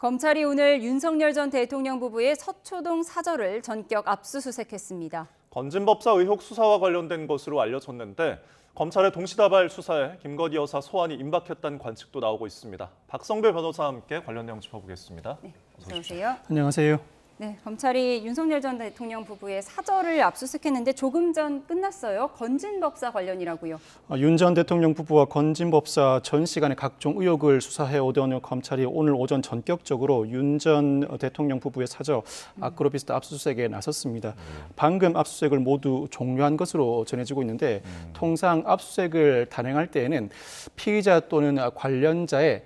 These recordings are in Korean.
검찰이 오늘 윤석열 전 대통령 부부의 서초동 사저를 전격 압수수색했습니다. 건진법사 의혹 수사와 관련된 것으로 알려졌는데 검찰의 동시다발 수사에 김건희 여사 소환이 임박했다는 관측도 나오고 있습니다. 박성배 변호사와 함께 관련 내용 짚어보겠습니다. 네, 어서 오세요. 안녕하세요. 네, 검찰이 윤석열 전 대통령 부부의 사저를 압수수색했는데 조금 전 끝났어요. 건진법사 관련이라고요. 윤 전 대통령 부부와 건진법사 전 시간에 각종 의혹을 수사해 오던 검찰이 오늘 오전 전격적으로 윤 전 대통령 부부의 사저 아크로비스타 압수수색에 나섰습니다. 방금 압수수색을 모두 종료한 것으로 전해지고 있는데 통상 압수수색을 단행할 때에는 피의자 또는 관련자의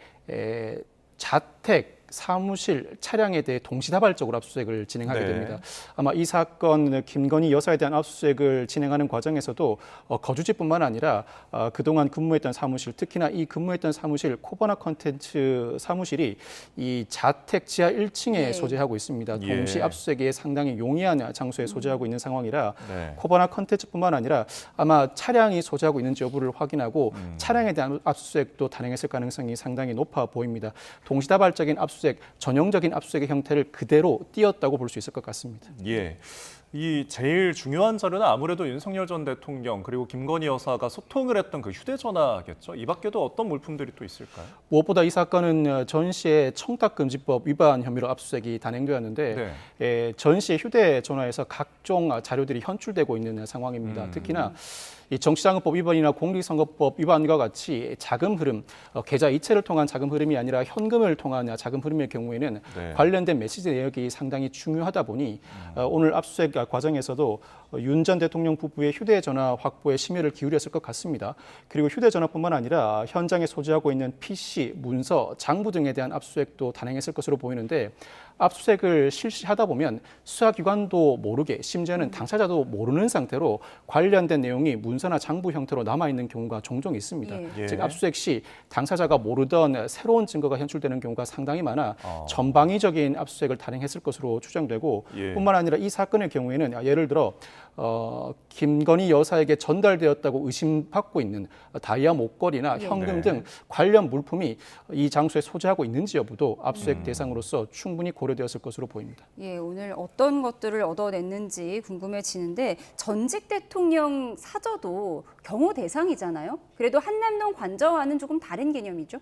자택, 사무실, 차량에 대해 동시다발적으로 압수수색을 진행하게 됩니다. 아마 이 사건 김건희 여사에 대한 압수수색을 진행하는 과정에서도 거주지뿐만 아니라 그동안 근무했던 사무실, 특히나 이 근무했던 사무실 코바나 컨텐츠 사무실이 이 자택 지하 1층에 소재하고 있습니다. 동시 압수수색에 상당히 용이한 장소에 소재하고 있는 상황이라 코바나 컨텐츠뿐만 아니라 아마 차량이 소재하고 있는지 여부를 확인하고 차량에 대한 압수수색도 단행했을 가능성이 상당히 높아 보입니다. 동시다발적인 압수수색, 전형적인 압수수색의 형태를 그대로 띄었다고 볼 수 있을 것 같습니다. 예. 이 제일 중요한 자료는 아무래도 윤석열 전 대통령 그리고 김건희 여사가 소통을 했던 그 휴대전화겠죠. 이 밖에도 어떤 물품들이 또 있을까요? 무엇보다 이 사건은 전 씨의 청탁금지법 위반 혐의로 압수수색이 단행되었는데 전 씨의 휴대전화에서 각종 자료들이 현출되고 있는 상황입니다. 특히나 이 정치자금법 위반이나 공직선거법 위반과 같이 자금 흐름, 계좌 이체를 통한 자금 흐름이 아니라 현금을 통한 자금 흐름의 경우에는 관련된 메시지 내역이 상당히 중요하다 보니 오늘 압수수색 과정에서도 윤 전 대통령 부부의 휴대전화 확보에 심혈을 기울였을 것 같습니다. 그리고 휴대전화뿐만 아니라 현장에 소지하고 있는 PC, 문서, 장부 등에 대한 압수수색도 단행했을 것으로 보이는데 압수수색을 실시하다 보면 수사기관도 모르게 심지어는 당사자도 모르는 상태로 관련된 내용이 문서나 장부 형태로 남아있는 경우가 종종 있습니다. 즉 압수수색 시 당사자가 모르던 새로운 증거가 현출되는 경우가 상당히 많아 전방위적인 압수수색을 단행했을 것으로 추정되고 뿐만 아니라 이 사건의 경우에는 예를 들어 김건희 여사에게 전달되었다고 의심받고 있는 다이아 목걸이나 현금 등 관련 물품이 이 장소에 소지하고 있는지 여부도 압수수색 대상으로서 충분히 고려되었을 것으로 보입니다. 예, 오늘 어떤 것들을 얻어냈는지 궁금해지는데 전직 대통령 사저도 경호 대상이잖아요. 그래도 한남동 관저와는 조금 다른 개념이죠.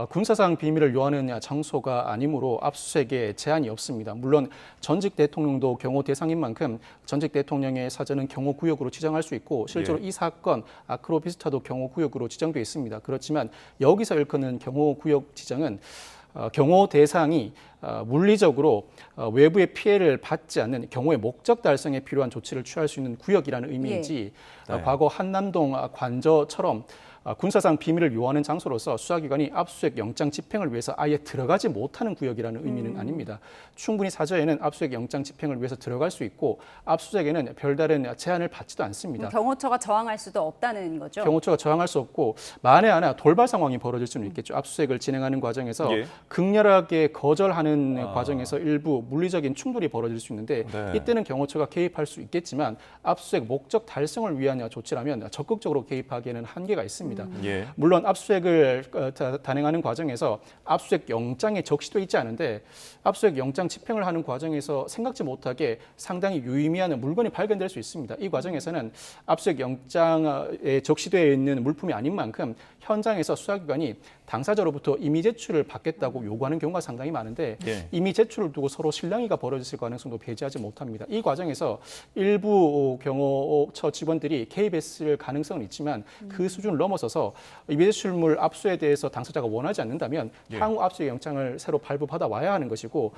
군사상 비밀을 요하는 장소가 아니므로 압수수색에 제한이 없습니다. 물론 전직 대통령도 경호 대상인 만큼 전직 대통령의 사저는 경호구역으로 지정할 수 있고 실제로 이 사건 아크로비스타도 경호구역으로 지정되어 있습니다. 그렇지만 여기서 일컫는 경호구역 지정은 경호 대상이 물리적으로 외부의 피해를 받지 않는 경호의 목적 달성에 필요한 조치를 취할 수 있는 구역이라는 의미이지 과거 한남동 관저처럼 군사상 비밀을 요하는 장소로서 수사기관이 압수수색 영장 집행을 위해서 아예 들어가지 못하는 구역이라는 의미는 아닙니다. 충분히 사저에는 압수수색 영장 집행을 위해서 들어갈 수 있고 압수수색에는 별다른 제한을 받지도 않습니다. 경호처가 저항할 수도 없다는 거죠? 경호처가 저항할 수 없고 만에 하나 돌발 상황이 벌어질 수는 있겠죠. 압수수색을 진행하는 과정에서 극렬하게 거절하는 과정에서 일부 물리적인 충돌이 벌어질 수 있는데 이때는 경호처가 개입할 수 있겠지만 압수수색 목적 달성을 위한 조치라면 적극적으로 개입하기에는 한계가 있습니다. 물론 압수수색을 단행하는 과정에서 압수수색 영장에 적시돼 있지 않은데 압수수색 영장 집행을 하는 과정에서 생각지 못하게 상당히 유의미한 물건이 발견될 수 있습니다. 이 과정에서는 압수수색 영장에 적시되어 있는 물품이 아닌 만큼 현장에서 수사기관이 당사자로부터 임의 제출을 받겠다고 요구하는 경우가 상당히 많은데 임의 제출을 두고 서로 실랑이가 벌어졌을 가능성도 배제하지 못합니다. 이 과정에서 일부 경호처 직원들이 개입했을 가능성은 있지만 그 수준을 넘어서서 임의 제출물 압수에 대해서 당사자가 원하지 않는다면 향후 압수수색 영장을 새로 발부받아 와야 하는 것이고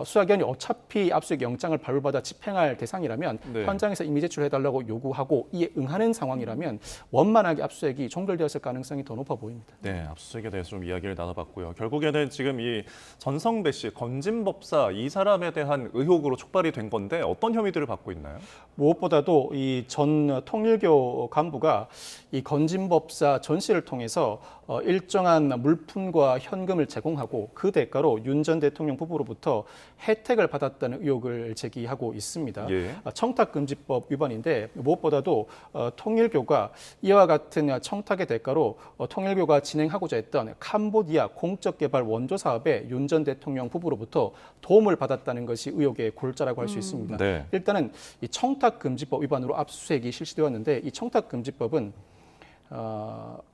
수사기관이 어차피 압수수색 영장을 발부받아 집행할 대상이라면 현장에서 임의 제출해달라고 요구하고 이에 응하는 상황이라면 원만하게 압수수색이 종결되었을 가능성이 더 높아 보입니다. 네, 압수수색에 대해서 좀 이야기를 나눠봤고요. 결국에는 지금 이 전성배 씨, 건진법사 이 사람에 대한 의혹으로 촉발이 된 건데 어떤 혐의들을 받고 있나요? 무엇보다도 이 전 통일교 간부가 이 건진법사 금지법사 전시를 통해서 일정한 물품과 현금을 제공하고 그 대가로 윤 전 대통령 부부로부터 혜택을 받았다는 의혹을 제기하고 있습니다. 예. 청탁금지법 위반인데 무엇보다도 통일교가 이와 같은 청탁의 대가로 통일교가 진행하고자 했던 캄보디아 공적개발 원조 사업에 윤 전 대통령 부부로부터 도움을 받았다는 것이 의혹의 골자라고 할 수 있습니다. 네. 일단은 이 청탁금지법 위반으로 압수수색이 실시되었는데 이 청탁금지법은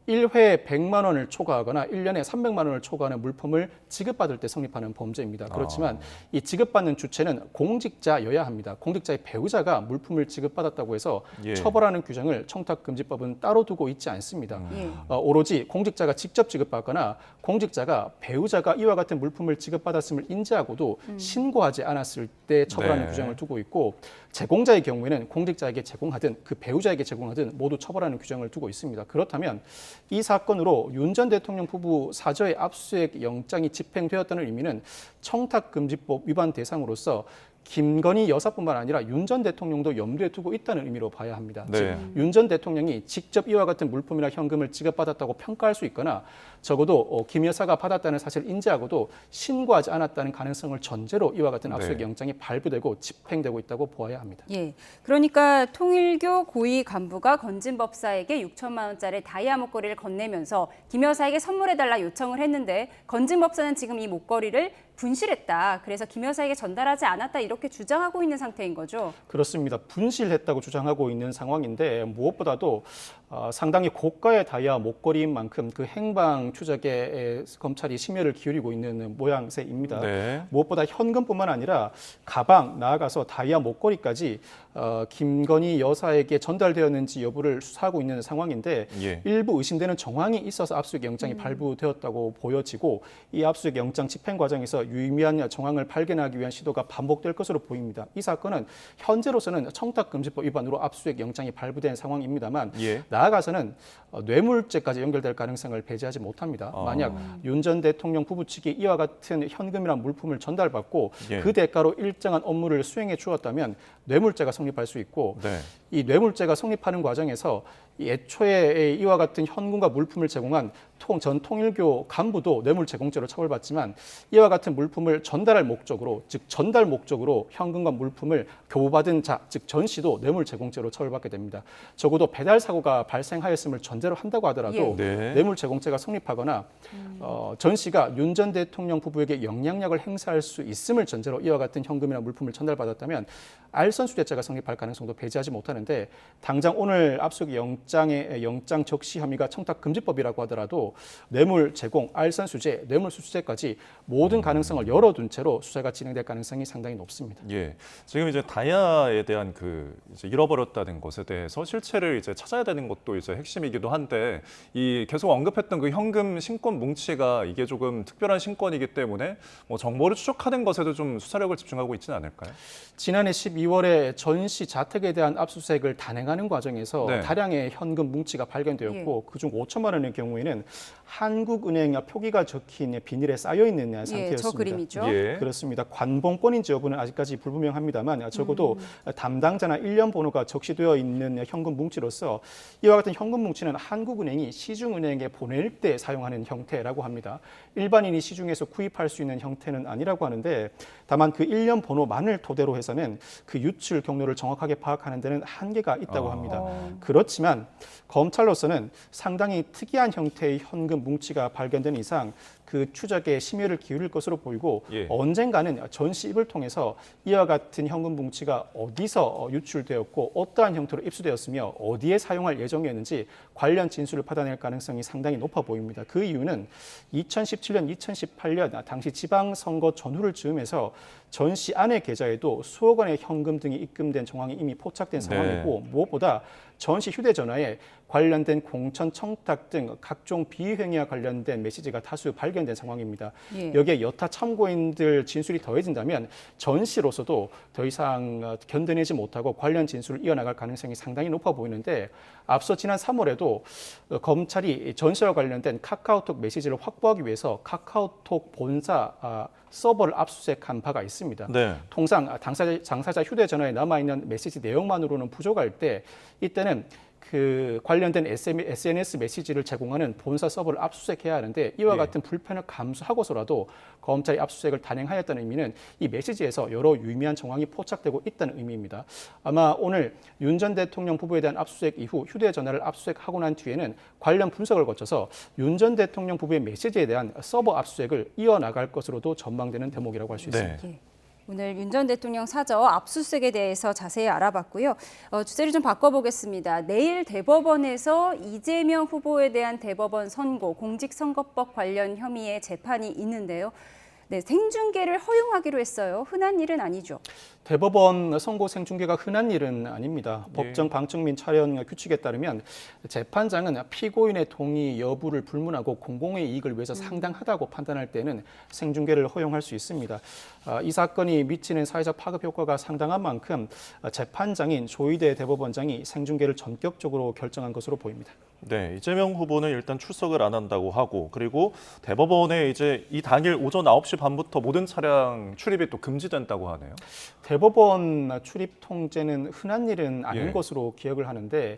1회 100만 원을 초과하거나 1년에 300만 원을 초과하는 물품을 지급받을 때 성립하는 범죄입니다. 그렇지만 이 지급받는 주체는 공직자여야 합니다. 공직자의 배우자가 물품을 지급받았다고 해서 예. 처벌하는 규정을 청탁금지법은 따로 두고 있지 않습니다. 예. 오로지 공직자가 직접 지급받거나 공직자가 배우자가 이와 같은 물품을 지급받았음을 인지하고도 신고하지 않았을 때 처벌하는 네. 규정을 두고 있고 제공자의 경우에는 공직자에게 제공하든 그 배우자에게 제공하든 모두 처벌하는 규정을 두고 있습니다. 그렇다면 이 사건으로 윤 전 대통령 부부 사저의 압수수색 영장이 집행되었다는 의미는 청탁금지법 위반 대상으로서 김건희 여사뿐만 아니라 윤 전 대통령도 염두에 두고 있다는 의미로 봐야 합니다. 네. 즉, 윤 전 대통령이 직접 이와 같은 물품이나 현금을 지급받았다고 평가할 수 있거나 적어도 김 여사가 받았다는 사실을 인지하고도 신고하지 않았다는 가능성을 전제로 이와 같은 압수수색 네. 영장이 발부되고 집행되고 있다고 보아야 합니다. 예, 그러니까 통일교 고위 간부가 건진법사에게 6천만 원짜리 다이아 목걸이를 건네면서 김 여사에게 선물해달라 요청을 했는데 건진법사는 지금 이 목걸이를 분실했다. 그래서 김 여사에게 전달하지 않았다. 이렇게 주장하고 있는 상태인 거죠. 그렇습니다. 분실했다고 주장하고 있는 상황인데 무엇보다도 상당히 고가의 다이아 목걸이인 만큼 그 행방 추적에 검찰이 심혈을 기울이고 있는 모양새입니다. 네. 무엇보다 현금뿐만 아니라 가방, 나아가서 다이아 목걸이까지 김건희 여사에게 전달되었는지 여부를 수사하고 있는 상황인데 예. 일부 의심되는 정황이 있어서 압수수색 영장이 발부되었다고 보여지고 이 압수수색 영장 집행 과정에서 유의미한 정황을 발견하기 위한 시도가 반복될 것으로 보입니다. 이 사건은 현재로서는 청탁금지법 위반으로 압수수색 영장이 발부된 상황입니다만 예. 나아가서는 뇌물죄까지 연결될 가능성을 배제하지 못합니다. 만약 윤 전 대통령 부부 측이 이와 같은 현금이나 물품을 전달받고 예. 그 대가로 일정한 업무를 수행해 주었다면 뇌물죄가 성립할 수 있고 네. 이 뇌물죄가 성립하는 과정에서 애초에 이와 같은 현금과 물품을 제공한 전 통일교 간부도 뇌물 제공죄로 처벌받지만 이와 같은 물품을 전달할 목적으로 즉 전달 목적으로 현금과 물품을 교부받은 자 즉 전 씨도 뇌물 제공죄로 처벌받게 됩니다. 적어도 배달 사고가 발생하였음을 전제로 한다고 하더라도 예. 네. 뇌물 제공죄가 성립하거나 전 씨가 윤 전 대통령 부부에게 영향력을 행사할 수 있음을 전제로 이와 같은 현금이나 물품을 전달받았다면 알선수재죄가 성립할 가능성도 배제하지 못하는데 당장 오늘 압수수색 영장의 영장 적시 혐의가 청탁금지법이라고 하더라도 뇌물 제공, 알선수재, 뇌물수수죄까지 모든 가능성을 열어둔 채로 수사가 진행될 가능성이 상당히 높습니다. 예, 지금 이제 다이아에 대한 그 이제 잃어버렸다는 것에 대해서 실체를 이제 찾아야 되는 것도 이제 핵심이기도 한데 이 계속 언급했던 그 현금 신권 뭉치가 이게 조금 특별한 신권이기 때문에 뭐 정보를 추적하는 것에도 좀 수사력을 집중하고 있지는 않을까요? 지난해 12월에 전 씨 자택에 대한 압수수색을 단행하는 과정에서 네. 다량의 현금 뭉치가 발견되었고 그중 5천만 원의 경우에는 한국은행 표기가 적힌 비닐에 쌓여 있는 상태였습니다. 저 그림이죠. 예. 그렇습니다. 관봉권인지 여부는 아직까지 불분명합니다만 적어도 담당자나 일련 번호가 적시되어 있는 현금 뭉치로서 이와 같은 현금 뭉치는 한국은행이 시중은행에 보낼 때 사용하는 형태라고 합니다. 일반인이 시중에서 구입할 수 있는 형태는 아니라고 하는데 다만 그 일련 번호만을 토대로 해서는 그 유출 경로를 정확하게 파악하는 데는 한계가 있다고 합니다. 그렇지만 검찰로서는 상당히 특이한 형태의 현금 뭉치가 발견된 이상 그 추적에 심혈을 기울일 것으로 보이고 예. 언젠가는 전 씨 입을 통해서 이와 같은 현금 뭉치가 어디서 유출되었고 어떠한 형태로 입수되었으며 어디에 사용할 예정이었는지 관련 진술을 받아낼 가능성이 상당히 높아 보입니다. 그 이유는 2017년, 2018년 당시 지방선거 전후를 즈음해서 전 씨 아내 계좌에도 수억 원의 현금 등이 입금된 정황이 이미 포착된 상황이고 무엇보다 전 씨 휴대전화에 관련된 공천 청탁 등 각종 비행위와 관련된 메시지가 다수 발견된 상황입니다. 예. 여기에 여타 참고인들 진술이 더해진다면 전 씨로서도 더 이상 견뎌내지 못하고 관련 진술을 이어나갈 가능성이 상당히 높아 보이는데 앞서 지난 3월에도 검찰이 전 씨와 관련된 카카오톡 메시지를 확보하기 위해서 카카오톡 본사 서버를 압수수색한 바가 있습니다. 네. 통상 당사자 휴대전화에 남아있는 메시지 내용만으로는 부족할 때 이때는 그 관련된 SNS 메시지를 제공하는 본사 서버를 압수수색해야 하는데 이와 예. 같은 불편을 감수하고서라도 검찰이 압수수색을 단행하였다는 의미는 이 메시지에서 여러 유의미한 정황이 포착되고 있다는 의미입니다. 아마 오늘 윤 전 대통령 부부에 대한 압수수색 이후 휴대전화를 압수수색하고 난 뒤에는 관련 분석을 거쳐서 윤 전 대통령 부부의 메시지에 대한 서버 압수수색을 이어나갈 것으로도 전망되는 대목이라고 할 수 있습니다. 네. 예. 오늘 윤 전 대통령 사저 압수수색에 대해서 자세히 알아봤고요. 주제를 좀 바꿔보겠습니다. 내일 대법원에서 이재명 후보에 대한 대법원 선고, 공직선거법 관련 혐의의 재판이 있는데요. 네, 생중계를 허용하기로 했어요. 흔한 일은 아니죠. 대법원 선고 생중계가 흔한 일은 아닙니다. 예. 법정 방청 및 촬영 규칙에 따르면 재판장은 피고인의 동의 여부를 불문하고 공공의 이익을 위해서 상당하다고 판단할 때는 생중계를 허용할 수 있습니다. 이 사건이 미치는 사회적 파급 효과가 상당한 만큼 재판장인 조희대 대법원장이 생중계를 전격적으로 결정한 것으로 보입니다. 네, 이재명 후보는 일단 출석을 안 한다고 하고 그리고 대법원에 이제 이 당일 오전 9시 반부터 모든 차량 출입이 또 금지된다고 하네요. 대법원 출입 통제는 흔한 일은 아닌 예. 것으로 기억을 하는데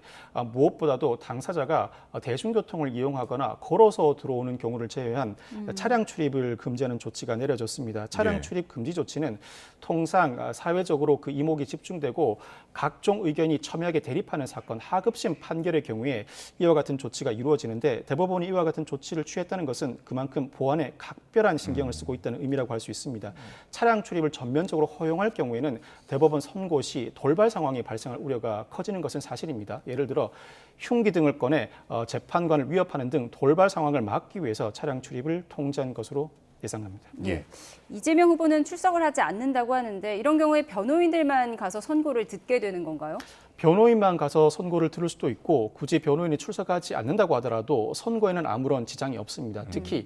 무엇보다도 당사자가 대중교통을 이용하거나 걸어서 들어오는 경우를 제외한 차량 출입을 금지하는 조치가 내려졌습니다. 차량 예. 출입 금지 조치는 통상 사회적으로 그 이목이 집중되고 각종 의견이 첨예하게 대립하는 사건, 하급심 판결의 경우에 이와 같은 조치가 이루어지는데 대법원이 이와 같은 조치를 취했다는 것은 그만큼 보안에 각별한 신경을 쓰고 있다는 의미라고 할 수 있습니다. 차량 출입을 전면적으로 허용할 경우에는 대법원 선고 시 돌발 상황이 발생할 우려가 커지는 것은 사실입니다. 예를 들어 흉기 등을 꺼내 재판관을 위협하는 등 돌발 상황을 막기 위해서 차량 출입을 통제한 것으로 예상합니다. 예. 이재명 후보는 출석을 하지 않는다고 하는데 이런 경우에 변호인들만 가서 선고를 듣게 되는 건가요? 변호인만 가서 선고를 들을 수도 있고 굳이 변호인이 출석하지 않는다고 하더라도 선고에는 아무런 지장이 없습니다. 특히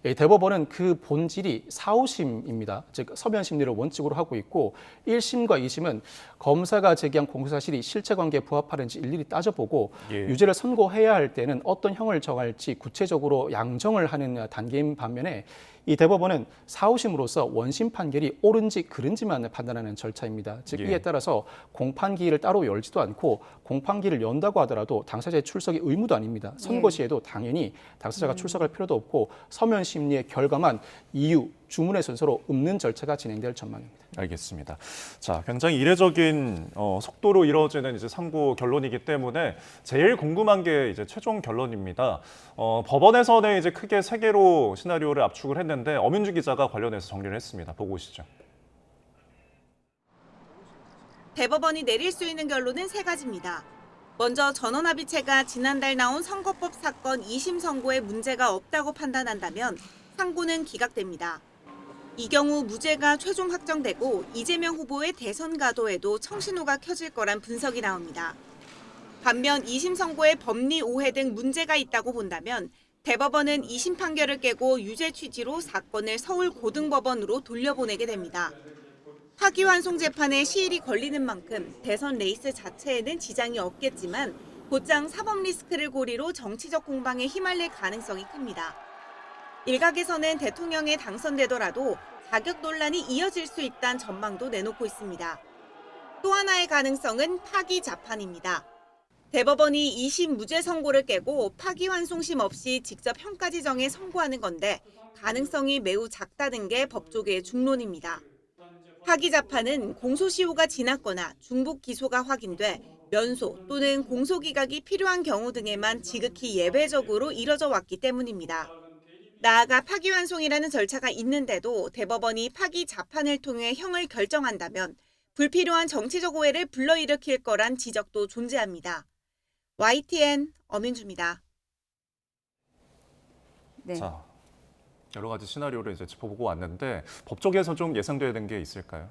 대법원은 그 본질이 사후심입니다. 즉 서면 심리를 원칙으로 하고 있고 1심과 2심은 검사가 제기한 공소사실이 실체관계에 부합하는지 일일이 따져보고 예. 유죄를 선고해야 할 때는 어떤 형을 정할지 구체적으로 양정을 하는 단계인 반면에 이 대법원은 사후심으로서 원심 판결이 옳은지 그른지만 판단하는 절차입니다. 즉 예. 이에 따라서 공판기일을 따로 열지도 않고 공판기일을 연다고 하더라도 당사자의 출석이 의무도 아닙니다. 선고 시에도 당연히 당사자가 출석할 필요도 없고 서면 심리의 결과만 이유, 주문의 순서로 읊는 절차가 진행될 전망입니다. 알겠습니다. 자, 굉장히 이례적인 속도로 이루어지는 이제 선고 결론이기 때문에 제일 궁금한 게 이제 최종 결론입니다. 법원에서는 이제 크게 세 개로 시나리오를 압축을 했는데 엄윤주 기자가 관련해서 정리를 했습니다. 보고 오시죠. 대법원이 내릴 수 있는 결론은 세 가지입니다. 먼저 전원합의체가 지난달 나온 선거법 사건 2심 선고에 문제가 없다고 판단한다면 상고는 기각됩니다. 이 경우 무죄가 최종 확정되고 이재명 후보의 대선 가도에도 청신호가 켜질 거란 분석이 나옵니다. 반면 2심 선고에 법리 오해 등 문제가 있다고 본다면 대법원은 2심 판결을 깨고 유죄 취지로 사건을 서울고등법원으로 돌려보내게 됩니다. 파기환송 재판에 시일이 걸리는 만큼 대선 레이스 자체에는 지장이 없겠지만 곧장 사법 리스크를 고리로 정치적 공방에 휘말릴 가능성이 큽니다. 일각에서는 대통령에 당선되더라도 자격 논란이 이어질 수 있다는 전망도 내놓고 있습니다. 또 하나의 가능성은 파기 자판입니다. 대법원이 2심 무죄 선고를 깨고 파기환송심 없이 직접 형까지 정해 선고하는 건데 가능성이 매우 작다는 게 법조계의 중론입니다. 파기 자판은 공소시효가 지났거나 중복 기소가 확인돼 면소 또는 공소기각이 필요한 경우 등에만 지극히 예외적으로 이뤄져 왔기 때문입니다. 나아가 파기환송이라는 절차가 있는데도 대법원이 파기 자판을 통해 형을 결정한다면 불필요한 정치적 오해를 불러일으킬 거란 지적도 존재합니다. YTN 엄윤주입니다. 네. 자, 여러 가지 시나리오를 이제 짚어보고 왔는데 법조계에서 좀 예상되는 게 있을까요?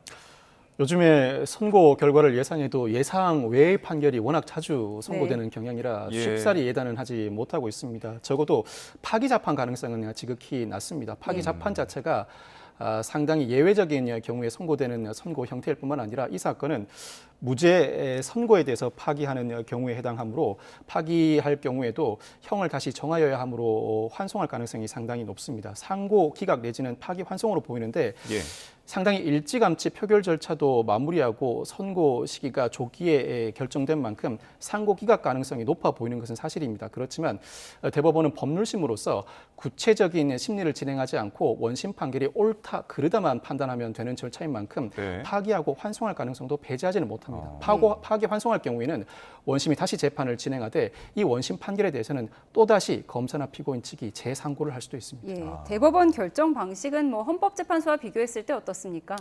요즘에 선고 결과를 예상해도 예상 외의 판결이 워낙 자주 선고되는 경향이라 예. 쉽사리 예단은 하지 못하고 있습니다. 적어도 파기 자판 가능성은 지극히 낮습니다. 파기 자판 자체가 상당히 예외적인 경우에 선고되는 선고 형태일 뿐만 아니라 이 사건은 무죄 선고에 대해서 파기하는 경우에 해당하므로 파기할 경우에도 형을 다시 정하여야 하므로 환송할 가능성이 상당히 높습니다. 상고 기각 내지는 파기 환송으로 보이는데 예. 상당히 일찌감치 표결 절차도 마무리하고 선고 시기가 조기에 결정된 만큼 상고 기각 가능성이 높아 보이는 것은 사실입니다. 그렇지만 대법원은 법률심으로서 구체적인 심리를 진행하지 않고 원심 판결이 옳다 그르다만 판단하면 되는 절차인 만큼 네. 파기하고 환송할 가능성도 배제하지는 못합니다. 아. 파기 환송할 경우에는 원심이 다시 재판을 진행하되 이 원심 판결에 대해서는 또다시 검사나 피고인 측이 재상고를 할 수도 있습니다. 예, 대법원 결정 방식은 뭐 헌법재판소와 비교했을 때 어떻습니까?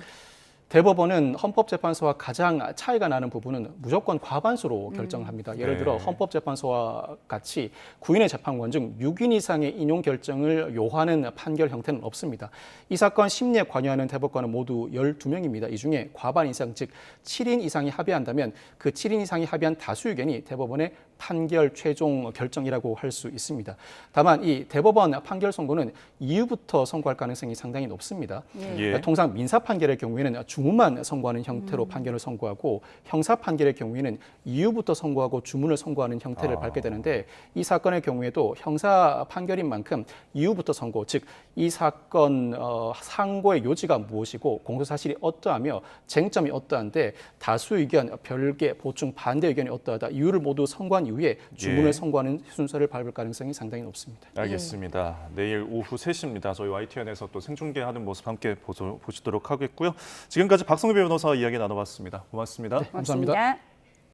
대법원은 헌법재판소와 가장 차이가 나는 부분은 무조건 과반수로 결정합니다. 예를 들어 네. 헌법재판소와 같이 구인의 재판관 중 6인 이상의 인용 결정을 요하는 판결 형태는 없습니다. 이 사건 심리에 관여하는 대법관은 모두 12명입니다. 이 중에 과반 이상, 즉 7인 이상이 합의한다면 그 7인 이상이 합의한 다수 의견이 대법원의 판결 최종 결정이라고 할 수 있습니다. 다만 이 대법원 판결 선고는 이후부터 선고할 가능성이 상당히 높습니다. 예. 통상 민사 판결의 경우에는 주문만 선고하는 형태로 판결을 선고하고 형사 판결의 경우에는 이후부터 선고하고 주문을 선고하는 형태를 밟게 되는데 이 사건의 경우에도 형사 판결인 만큼 이후부터 선고, 즉 이 사건 상고의 요지가 무엇이고 공소 사실이 어떠하며 쟁점이 어떠한데 다수 의견, 별개, 보충, 반대 의견이 어떠하다 이유를 모두 선고한 이후에 주문을 예. 선고하는 순서를 밟을 가능성이 상당히 높습니다. 알겠습니다. 내일 오후 3시입니다. 저희 YTN에서 또 생중계하는 모습 함께 보시도록 하겠고요. 지금까지 박성규 변호사와 이야기 나눠봤습니다. 고맙습니다. 감사합니다. 고맙습니다.